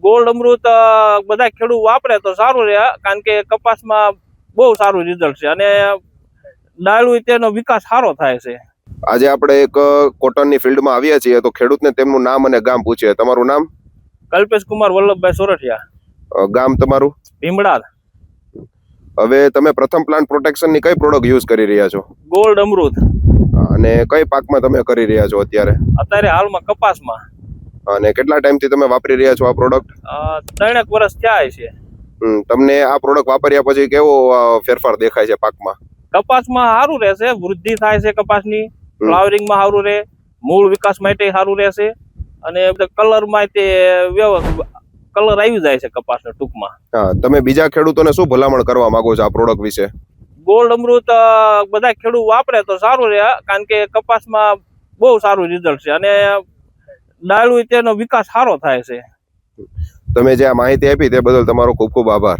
Gold અમૃત બધા ખેડૂત વાપરે તો સારું રહે, કારણ કે કપાસમાં બહુ સારું રિઝલ્ટ છે અને ડાળું તેનો વિકાસ સારો થાય છે. આજે આપણે એક કોટનની ફિલ્ડમાં આવ્યા છીએ, તો ખેડૂતને તેમનું નામ અને ગામ પૂછીએ. તમારું નામ? કલ્પેશ કુમાર વલ્લભભાઈ સોરઠિયા. ગામ તમારું? ભીમડાદ. હવે તમે પ્રથમ પ્લાન્ટ પ્રોટેક્શનની કઈ પ્રોડક્ટ યુઝ કરી રહ્યા છો? ગોલ્ડ અમૃત. અને કઈ પાકમાં તમે કરી રહ્યા છો અત્યારે? અત્યારે હાલમાં કપાસમાં. અને કેટલા ટાઈમથી તમે વાપરી રહ્યા છો આ પ્રોડક્ટ? 3 વર્ષ થયા છે. તમને આ પ્રોડક્ટ વાપર્યા પછી કેવો ફેરફાર દેખાય છે પાકમાં? કપાસમાં સારું રહેશે, વૃદ્ધિ થાય છે કપાસની, ફ્લાવરિંગમાં સારું રહે, મૂળ વિકાસ માટે સારું રહેશે અને કલરમાં તે કલર આવી જાય છે કપાસના ટૂંકમાં. હા, તમે બીજા ખેડૂતોને શું ભલામણ કરવા માંગો છો આ પ્રોડક્ટ વિશે? ગોલ્ડ અમૃત બધા ખેડૂત વાપરે તો સારું રહે, કારણ કે કપાસમાં બહુ સારું રિઝલ્ટ છે અને ડાળું તેનો વિકાસ સારો થાય છે. તમે જે આ માહિતી આપી તે બદલ તમારો ખૂબ ખૂબ આભાર.